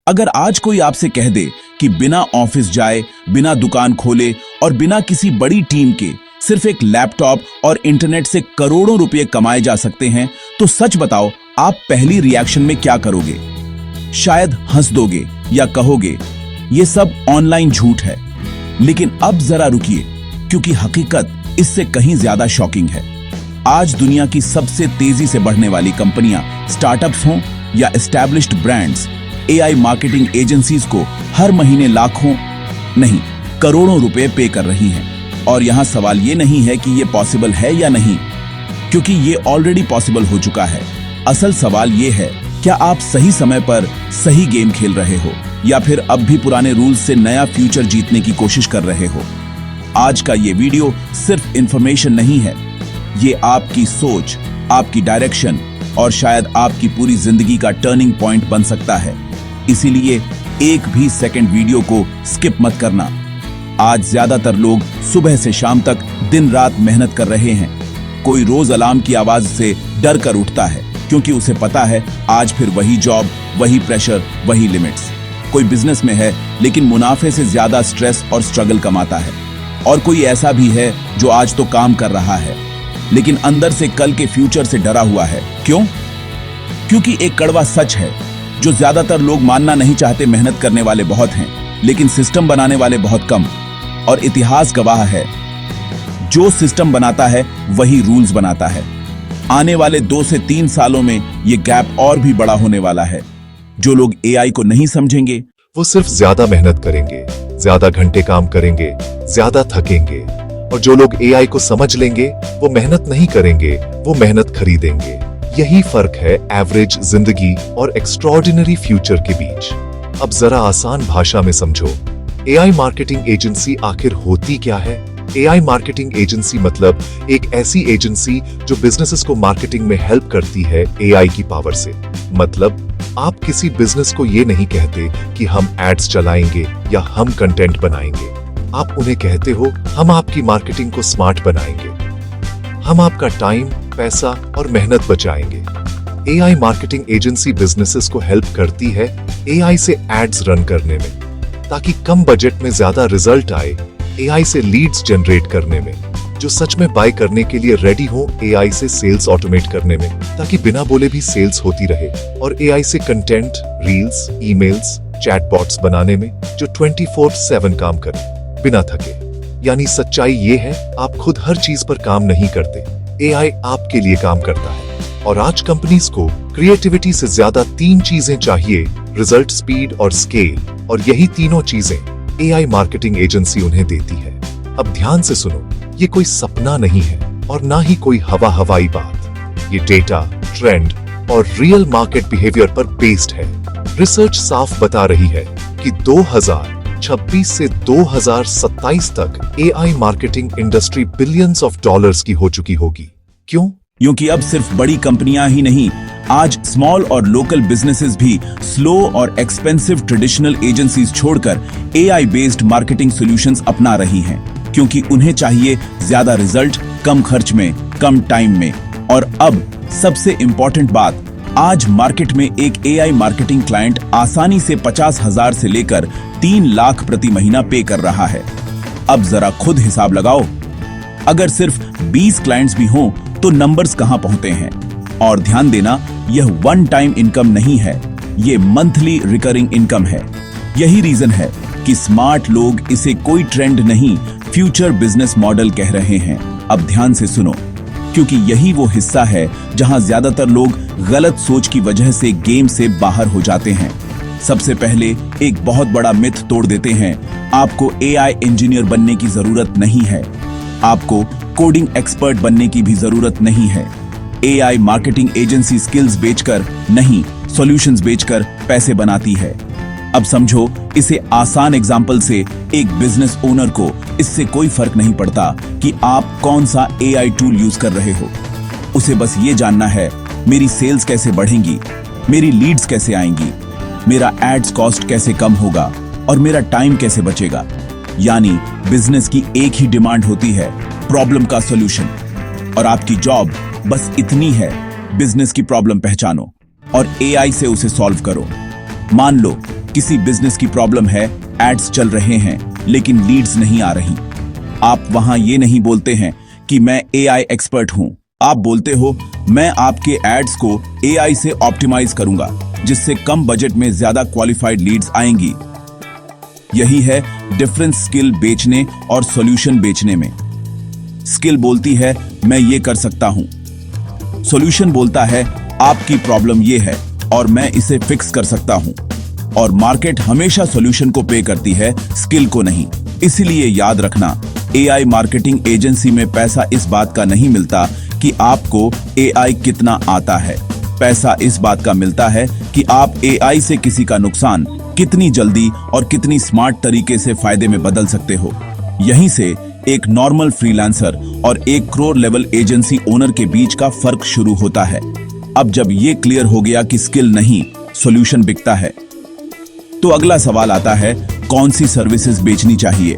अगर आज कोई आपसे कह दे कि बिना ऑफिस जाए, बिना दुकान खोले और बिना किसी बड़ी टीम के सिर्फ एक लैपटॉप और इंटरनेट से करोड़ों रुपए कमाए जा सकते हैं, तो सच बताओ आप पहली रिएक्शन में क्या करोगे? शायद हंस दोगे या कहोगे ये सब ऑनलाइन झूठ है। लेकिन अब जरा रुकिए, क्योंकि हकीकत इससे कहीं ज्यादा शॉकिंग है। आज दुनिया की सबसे तेजी से बढ़ने वाली कंपनियां, स्टार्टअप्स हों या established brands, AI marketing agencies को हर महीने लाखों नहीं करोड़ों रुपए पे कर रही हैं। और यहां सवाल ये नहीं है कि ये पॉसिबल है या नहीं, क्योंकि ये ऑलरेडी पॉसिबल हो चुका है। असल सवाल ये है, क्या आप सही समय पर सही गेम खेल रहे हो या फिर अब भी पुराने रूल्स से नया फ्यूचर जीतने की कोशिश कर रहे हो? आज का ये वीडियो सिर्फ इंफॉर्मेशन नहीं है, ये आपकी सोच, आपकी डायरेक्शन और शायद आपकी पूरी जिंदगी का टर्निंग पॉइंट बन सकता है। इसीलिए एक भी सेकंड वीडियो को स्किप मत करना। आज ज्यादातर लोग सुबह से शाम तक दिन रात मेहनत कर रहे हैं। कोई रोज अलार्म की आवाज से डर कर उठता है, क्योंकि उसे पता है आज फिर वही जॉब, वही प्रेशर, वही लिमिट्स। कोई बिजनेस में है लेकिन मुनाफे से ज्यादा स्ट्रेस और स्ट्रगल कमाता है। और कोई ऐसा भी है जो आज तो काम कर रहा है लेकिन अंदर से कल के फ्यूचर से डरा हुआ है। क्यों? क्योंकि एक कड़वा सच है जो ज्यादातर लोग मानना नहीं चाहते। मेहनत करने वाले बहुत हैं लेकिन सिस्टम बनाने वाले बहुत कम। और इतिहास गवाह है, जो सिस्टम बनाता है वही रूल्स बनाता है। आने वाले 2 से 3 सालों में ये गैप और भी बड़ा होने वाला है। जो लोग एआई को नहीं समझेंगे वो सिर्फ ज्यादा मेहनत करेंगे, ज्यादा घंटे काम करेंगे, ज्यादा थकेंगे। और जो लोग एआई को समझ लेंगे वो मेहनत नहीं करेंगे, वो मेहनत खरीदेंगे। यही फर्क है एवरेज जिंदगी और एक्स्ट्रॉर्डिनरी फ्यूचर के बीच। अब जरा आसान भाषा में समझो, एआई मार्केटिंग एजेंसी आखिर होती क्या है? एआई मार्केटिंग एजेंसी मतलब एक ऐसी एजेंसी जो बिजनेसेस को मार्केटिंग में हेल्प करती है एआई की पावर से। मतलब आप किसी बिजनेस को ये नहीं कहते कि हम एड्स चलाएंगे या हम कंटेंट बनाएंगे। आप उन्हें कहते हो हम आपकी मार्केटिंग को स्मार्ट बनाएंगे, हम आपका टाइम, पैसा और मेहनत बचाएंगे। एआई मार्केटिंग एजेंसी बिजनेसेस को हेल्प करती है एआई से एड्स रन करने में, ताकि कम बजट में ज्यादा रिजल्ट आए। एआई से लीड्स जनरेट करने में, जो सच में बाय करने के लिए रेडी हो। एआई से सेल्स ऑटोमेट करने में, ताकि बिना बोले भी सेल्स होती रहे। और एआई से कंटेंट, रील्स, ईमेल्स, चैटबॉट्स बनाने में, जो 24/7 काम करे बिना थके। यानी सच्चाई ये है, आप खुद हर चीज पर काम नहीं करते, एआई आपके लिए काम करता है। और आज कंपनीज को क्रिएटिविटी से ज्यादा 3 चीजें चाहिए, रिजल्ट, स्पीड और स्केल। और यही तीनों चीजें एआई मार्केटिंग एजेंसी उन्हें देती है। अब ध्यान से सुनो, ये कोई सपना नहीं है और ना ही कोई हवाई बात। ये डेटा, ट्रेंड और रियल मार्केट बिहेवियर पर बेस्ड है। रिसर्च साफ बता रही है कि 2026 से 2027 तक AI marketing industry billions of dollars की हो चुकी होगी। क्यों? क्योंकि अब सिर्फ बड़ी कंपनियां ही नहीं, आज स्मॉल और लोकल बिजनेसेस भी स्लो और एक्सपेंसिव ट्रेडिशनल एजेंसीज छोड़कर एआई बेस्ड मार्केटिंग सॉल्यूशंस अपना रही हैं, क्योंकि उन्हें चाहिए ज्यादा रिजल्ट कम खर्च में, कम टाइम में। और अब सबसे इंपॉर्टेंट बात, आज मार्केट में एक एआई मार्केटिंग क्लाइंट आसानी से 50,000 से लेकर 3 लाख प्रति महीना पे कर रहा है। अब जरा खुद हिसाब लगाओ, अगर सिर्फ 20 क्लाइंट्स भी हों तो नंबर्स कहां पहुंचते हैं। और ध्यान देना, यह वन टाइम इनकम नहीं है, ये मंथली रिकरिंग इनकम है। यही रीजन है कि स्मार्ट लोग इसे कोई ट्रेंड नहीं, फ्यूचर बिजनेस मॉडल कह रहे हैं। अब ध्यान से सुनो, क्योंकि यही वो हिस्सा है जहां ज्यादातर लोग गलत सोच की वजह से गेम से बाहर हो जाते हैं। सबसे पहले एक बहुत बड़ा मिथ तोड़ देते हैं, आपको एआई इंजीनियर बनने की जरूरत नहीं है, आपको कोडिंग एक्सपर्ट बनने की भी जरूरत नहीं है। एआई मार्केटिंग एजेंसी स्किल्स बेचकर नहीं, सॉल्यूशंस बेचकर पैसे बनाती है। अब समझो, इसे आसान एग्जांपल से, एक बिजनेस ओनर को इससे कोई फर्क नहीं पड़ता कि आप कौन सा एआई टूल यूज कर रहे हो। उसे बस ये जानना है, मेरी सेल्स कैसे बढ़ेंगी, मेरी लीड्स कैसे आएंगी, मेरा एड्स कॉस्ट कैसे कम होगा और मेरा टाइम कैसे बचेगा। यानी बिजनेस की एक ही डिमांड होती है, प्रॉब्लम का सॉल्यूशन। और आपकी जॉब बस इतनी है, बिजनेस की प्रॉब्लम पहचानो और एआई से उसे सॉल्व करो। मान लो किसी बिजनेस की प्रॉब्लम है, एड्स चल रहे हैं लेकिन लीड्स नहीं आ रही। आप वहां ये नहीं बोलते हैं कि मैं एआई एक्सपर्ट हूं, आप बोलते हो मैं आपके एड्स को एआई से ऑप्टिमाइज करूंगा जिससे कम बजट में ज्यादा क्वालिफाइड लीड्स आएंगी। यही है डिफरेंस स्किल बेचने और सॉल्यूशन बेचने में। स्किल बोलती है मैं ये कर सकता हूं, सॉल्यूशन बोलता है आपकी प्रॉब्लम ये है और मैं इसे फिक्स कर सकता हूं। और मार्केट हमेशा सॉल्यूशन को पे करती है, स्किल को नहीं। इसीलिए याद रखना, एआई मार्केटिंग एजेंसी में पैसा इस बात का नहीं मिलता कि आपको एआई कितना आता है। पैसा इस बात का मिलता है कि आप एआई से किसी का नुकसान कितनी जल्दी और कितनी स्मार्ट तरीके से फायदे में बदल सकते हो। यहीं से एक नॉर्मल फ्रीलांसर और 1 करोड़ लेवल एजेंसी ओनर के बीच का फर्क शुरू होता है। अब जब ये क्लियर हो गया कि स्किल नहीं सॉल्यूशन बिकता है, तो अगला सवाल आता है कौन सी सर्विसेज बेचनी चाहिए।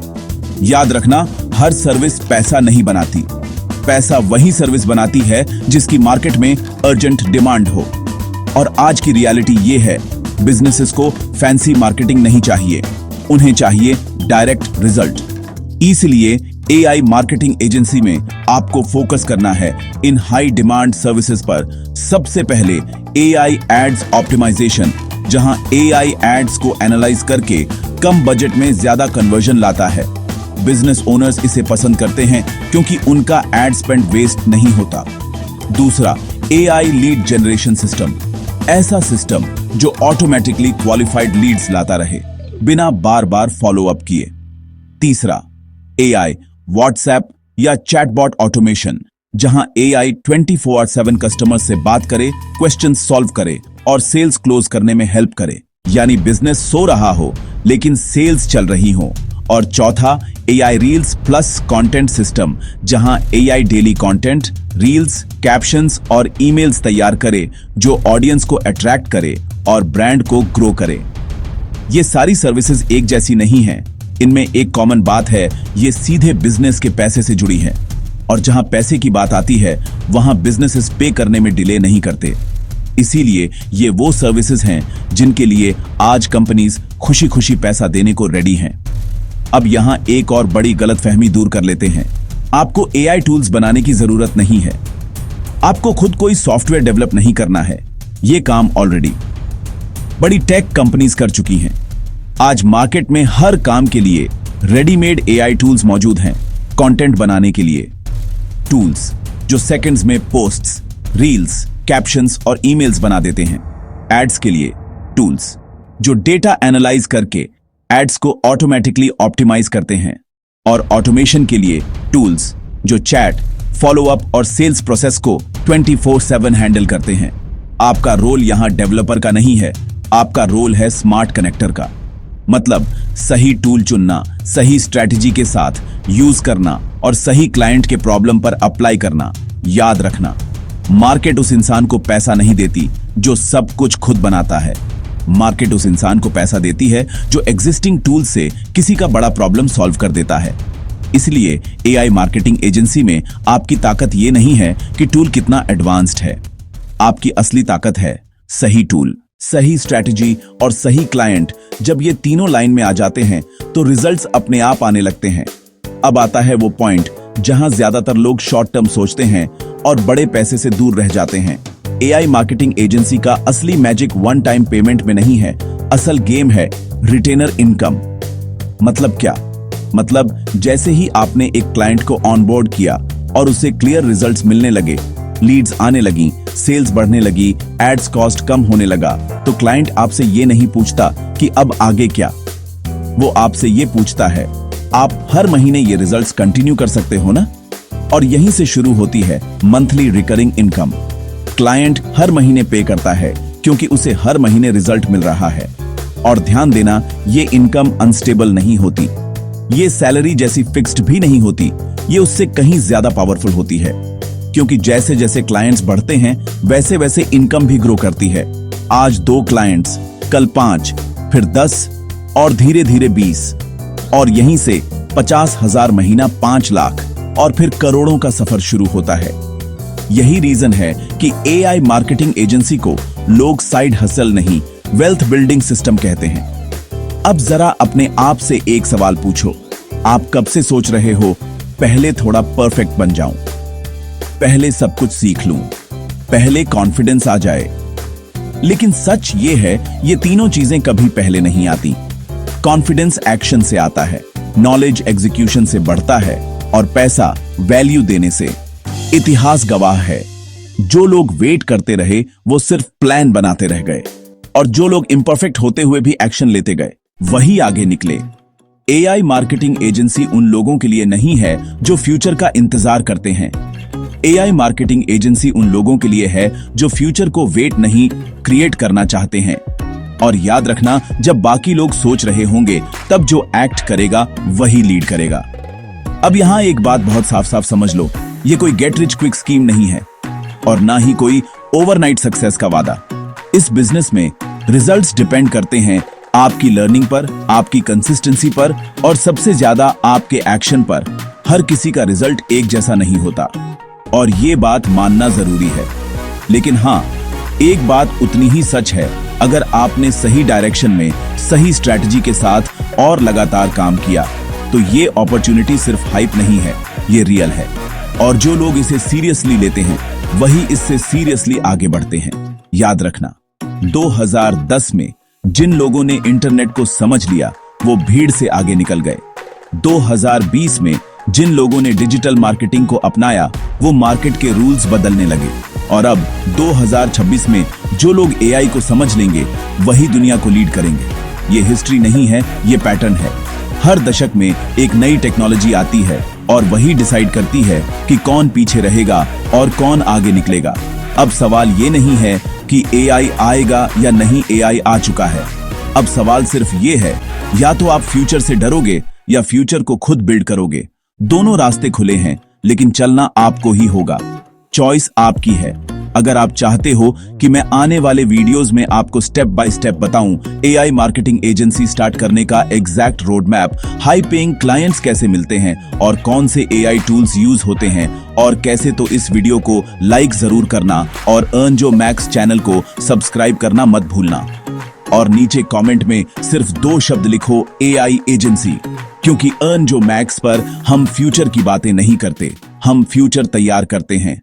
याद रखना, हर सर्विस पैसा नहीं बनाती। पैसा वही सर्विस बनाती है जिसकी मार्केट में अर्जेंट डिमांड हो। और आज की रियलिटी ये है, बिजनेसेस को फैंसी मार्केटिंग नहीं चाहिए, उन्हें चाहिए डायरेक्ट रिजल्ट। इसलिए एआई मार्केटिंग एजेंसी में आपको फोकस करना है इन हाई डिमांड सर्विसेज पर। सबसे पहले एआई एड्स ऑप्टिमाइजेशन, जहां एआई एड्स को एनालाइज करके कम बजट में ज्यादा कन्वर्जन लाता है। बिजनेस ओनर्स इसे पसंद करते हैं क्योंकि उनका एड स्पेंड वेस्ट नहीं होता। दूसरा, एआई लीड जनरेशन सिस्टम, ऐसा सिस्टम जो ऑटोमेटिकली क्वालिफाइड लीड्स लाता रहे बिना बार बार फॉलो अप किए। तीसरा, एआई व्हाट्सएप या चैटबॉट ऑटोमेशन, जहां एआई 24/7 कस्टमर से बात करे, क्वेश्चन सॉल्व करे और सेल्स क्लोज करने में हेल्प करे। यानी बिजनेस सो रहा हो लेकिन सेल्स चल रही हो। और चौथा, AI reels plus content system, जहां AI daily content, reels, captions और ईमेल्स तैयार करे जो ऑडियंस को अट्रैक्ट करे और ब्रांड को ग्रो करे। ये सारी सर्विसेज एक जैसी नहीं हैं। इनमें एक कॉमन बात है, ये सीधे बिजनेस के पैसे से जुड़ी हैं। और जहां पैसे की बात आती है वहां बिजनेसेस पे करने में डिले नहीं करते। इसीलिए ये वो सर्विसेज हैं जिनके लिए आज कंपनीज खुशी खुशी पैसा देने को रेडी हैं। अब यहां एक और बड़ी गलतफहमी दूर कर लेते हैं। आपको एआई टूल्स बनाने की जरूरत नहीं है। आपको खुद कोई सॉफ्टवेयर डेवलप नहीं करना है। ये काम ऑलरेडी बड़ी टेक कंपनीज कर चुकी हैं। आज मार्केट में हर काम के लिए रेडीमेड एआई टूल्स मौजूद हैं। कंटेंट बनाने के लिए टूल्स जो सेकंड्स में पोस्ट्स, रील्स, कैप्शंस और ईमेल्स बना देते हैं। एड्स के लिए टूल्स जो डेटा एनालाइज करके एड्स को ऑटोमेटिकली ऑप्टिमाइज करते हैं। और ऑटोमेशन के लिए टूल्स जो चैट, फॉलो अप और सेल्स प्रोसेस को 24/7 हैंडल करते हैं। आपका रोल यहां डेवलपर का नहीं है, आपका रोल है स्मार्ट कनेक्टर का। मतलब सही टूल चुनना, सही स्ट्रैटेजी के साथ यूज करना और सही क्लाइंट के प्रॉब्लम पर अप्लाई करना। याद रखना, मार्केट उस इंसान को पैसा नहीं देती जो सब कुछ खुद बनाता है। मार्केट उस इंसान को पैसा देती है जो एग्जिस्टिंग टूल से किसी का बड़ा प्रॉब्लम सॉल्व कर देता है। इसलिए एआई मार्केटिंग एजेंसी में आपकी ताकत ये नहीं है कि टूल कितना एडवांस्ड है। आपकी असली ताकत है सही टूल, सही स्ट्रैटेजी और सही क्लाइंट। जब ये तीनों लाइन में आ जाते हैं तो रिजल्ट्स अपने आप आने लगते हैं। अब आता है वो पॉइंट जहां ज्यादातर लोग शॉर्ट टर्म सोचते हैं और बड़े पैसे से दूर रह जाते हैं। एआई मार्केटिंग एजेंसी का असली मैजिक वन टाइम पेमेंट में नहीं है, असल गेम है रिटेनर इनकम। मतलब क्या? मतलब जैसे ही आपने एक क्लाइंट को ऑनबोर्ड किया और उसे क्लियर रिजल्ट्स मिलने लगे, लीड्स आने लगी, सेल्स बढ़ने लगी, एड्स कॉस्ट कम होने लगा, तो क्लाइंट आपसे ये नहीं पूछता कि अब आगे क्या। वो आपसे ये पूछता है आप हर महीने ये रिजल्ट्स कंटिन्यू कर सकते हो ना? और यहीं से शुरू होती है मंथली रिकरिंग इनकम। क्लाइंट हर महीने पे करता है क्योंकि उसे हर महीने रिजल्ट मिल रहा है। और ध्यान देना, ये इनकम अनस्टेबल नहीं होती, ये सैलरी जैसी फिक्स्ड भी नहीं होती, ये उससे कहीं ज्यादा पावरफुल होती है। क्योंकि जैसे जैसे क्लाइंट्स बढ़ते हैं वैसे वैसे इनकम भी ग्रो करती है। आज 2 क्लाइंट्स, कल 5, फिर 10 और धीरे धीरे 20, और यहीं से 50,000 महीना 5 लाख और फिर करोड़ों का सफर शुरू होता है। यही रीजन है कि एआई मार्केटिंग एजेंसी को लोग साइड हसल नहीं, वेल्थ बिल्डिंग सिस्टम कहते हैं। अब जरा अपने आप से एक सवाल पूछो, आप कब से सोच रहे हो पहले थोड़ा परफेक्ट बन जाऊं, पहले सब कुछ सीख लूं, पहले कॉन्फिडेंस आ जाए। लेकिन सच ये है, ये तीनों चीजें कभी पहले नहीं आती। कॉन्फिडेंस एक्शन से आता है, नॉलेज एग्जीक्यूशन से बढ़ता है और पैसा वैल्यू देने से। इतिहास गवाह है, जो लोग वेट करते रहे वो सिर्फ प्लान बनाते रह गए, और जो लोग इम्परफेक्ट होते हुए भी एक्शन लेते गए वही आगे निकले। एआई मार्केटिंग एजेंसी उन लोगों के लिए नहीं है जो फ्यूचर का इंतजार करते हैं। एआई मार्केटिंग एजेंसी उन लोगों के लिए है जो फ्यूचर को वेट नहीं, क्रिएट करना चाहते हैं। और याद रखना, जब बाकी लोग सोच रहे होंगे तब जो एक्ट करेगा वही लीड करेगा। अब यहां एक बात बहुत साफ साफ समझ लो, ये कोई गेट रिच क्विक स्कीम नहीं है और ना ही कोई ओवरनाइट सक्सेस का वादा। इस बिजनेस में रिजल्ट्स डिपेंड करते हैं आपकी लर्निंग पर, आपकी कंसिस्टेंसी पर और सबसे ज्यादा आपके एक्शन पर। हर किसी का रिजल्ट एक जैसा नहीं होता और ये बात मानना जरूरी है। लेकिन हां, एक बात उतनी ही सच है, अगर आपने सही डायरेक्शन में, सही स्ट्रैटेजी के साथ और लगातार काम किया तो ये अपॉर्चुनिटी सिर्फ हाइप नहीं है, ये रियल है। और जो लोग इसे सीरियसली लेते हैं वही इससे सीरियसली आगे बढ़ते हैं। याद रखना, 2010 में जिन लोगों ने इंटरनेट को समझ लिया वो भीड़ से आगे निकल गए। 2020 में जिन लोगों ने डिजिटल मार्केटिंग को अपनाया वो मार्केट के रूल्स बदलने लगे। और अब 2026 में जो लोग एआई को समझ लेंगे वही दुनिया को लीड करेंगे। ये हिस्ट्री नहीं है, ये पैटर्न है। हर दशक में एक नई टेक्नोलॉजी आती है और वही डिसाइड करती है कि कौन पीछे रहेगा और कौन आगे निकलेगा। अब सवाल ये नहीं है कि एआई आएगा या नहीं, एआई आ चुका है। अब सवाल सिर्फ ये है, या तो आप फ्यूचर से डरोगे या फ्यूचर को खुद बिल्ड करोगे। दोनों रास्ते खुले हैं, लेकिन चलना आपको ही होगा। चॉइस आपकी है। अगर आप चाहते हो कि मैं आने वाले वीडियोस में आपको स्टेप बाय स्टेप बताऊं एआई मार्केटिंग एजेंसी स्टार्ट करने का exact road map, high paying clients कैसे मिलते हैं और कौन से एआई टूल्स यूज होते हैं और कैसे, तो इस वीडियो को लाइक जरूर करना और अर्न जो मैक्स चैनल को सब्सक्राइब करना मत भूलना। और नीचे कमेंट में सिर्फ 2 शब्द लिखो, एआई एजेंसी, क्योंकि अर्न जो मैक्स पर हम फ्यूचर की बातें नहीं करते, हम फ्यूचर तैयार करते हैं।